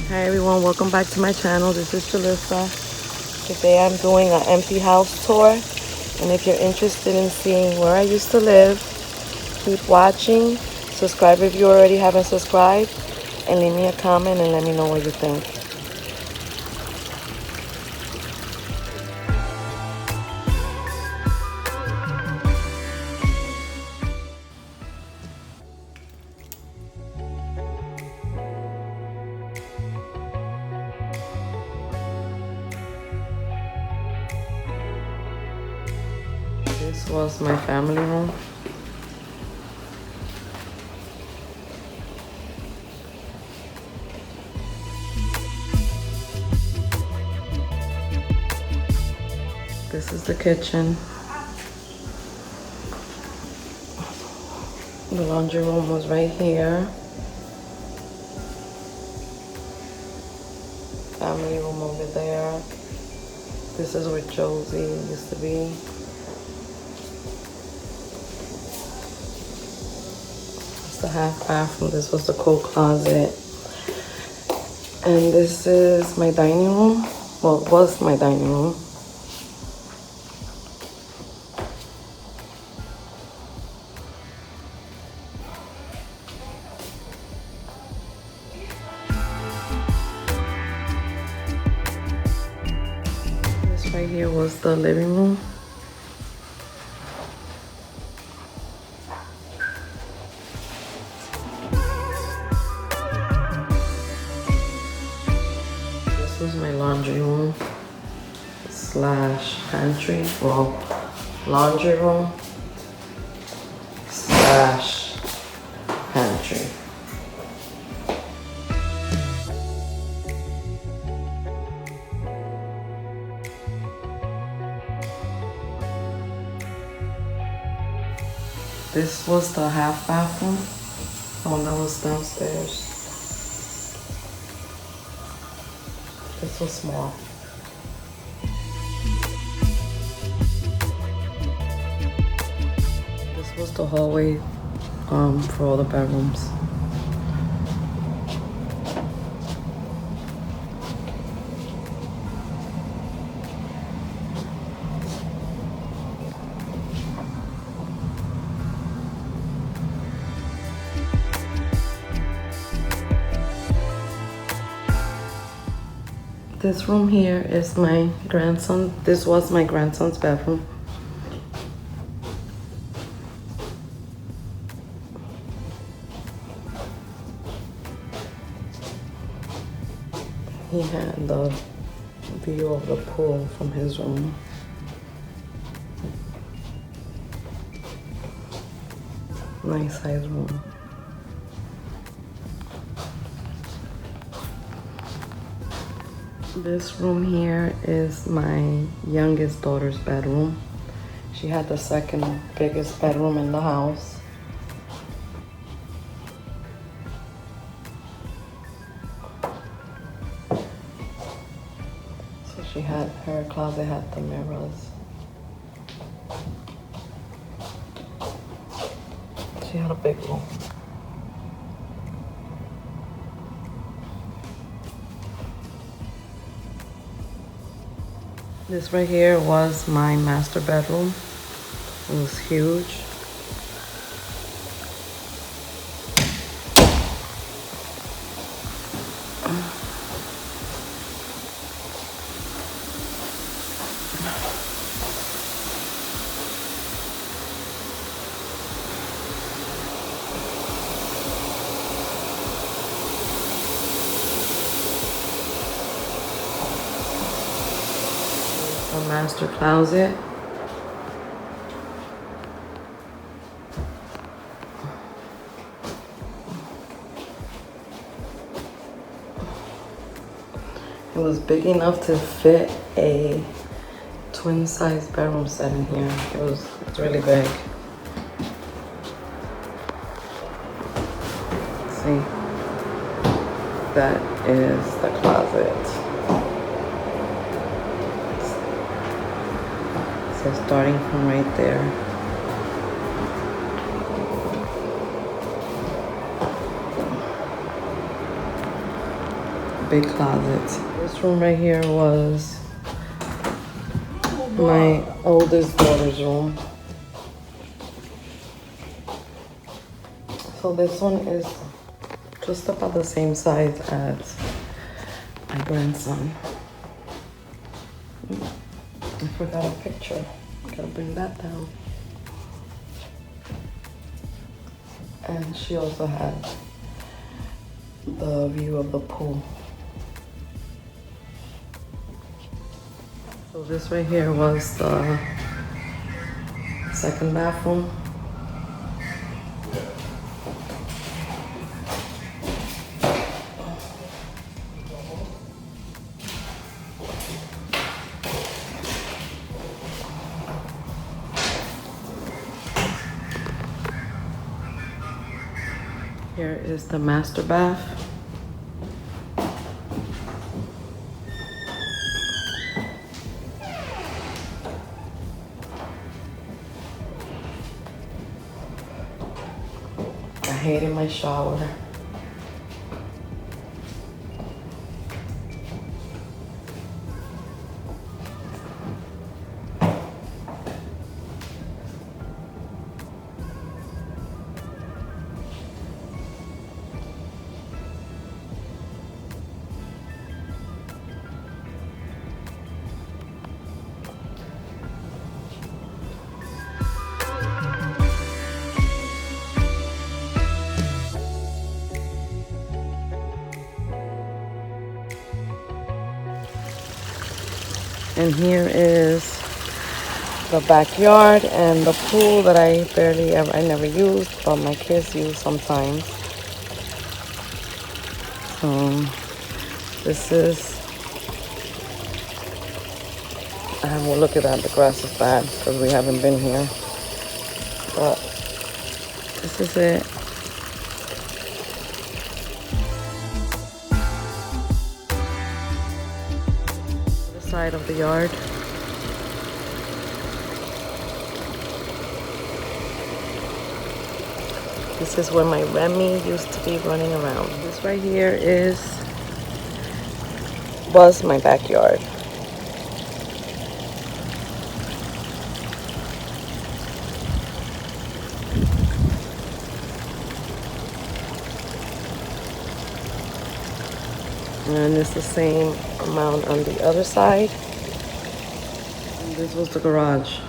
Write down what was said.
Hi everyone, welcome back to my channel. This is Jalissa. Today I'm doing an empty house tour, and if you're interested in seeing where I used to live, keep watching. Subscribe if you already haven't subscribed, and leave me a comment and let me know what you think. This was my family room. This is the kitchen. The laundry room was right here. Family room over there. This is where Josie used to be. It's the half bathroom. This was the coat closet. And this is my dining room. Well, it was my dining room. This right here was the living room. This was my laundry room slash pantry. Well, laundry room slash pantry. This was the half bathroom, the one that was downstairs. This was small. This was the hallway for all the bedrooms. This room here is my grandson. This was my grandson's bedroom. He had the view of the pool from his room. Nice size room. This room here is my youngest daughter's bedroom. She had the second biggest bedroom in the house. So she had, her closet had the mirrors. She had a big room. This right here was my master bedroom. It was huge. A master closet. It was big enough to fit a twin size bedroom set in here. It's really big. See, that is the closet. So starting from right there. big closet. This room right here was my oldest daughter's room. So this one is just about the same size as my grandson. I forgot a picture. Gotta bring that down. And she also had the view of the pool. So this right here was the second bathroom. Here is the master bath. I hated my shower. And here is the backyard and the pool that I never used, but my kids use sometimes. This is, I will look at that, the grass is bad because we haven't been here. But this is it. The side of the yard. This is where my Remy used to be running around. This right here was my backyard. And it's the same amount on the other side. And this was the garage.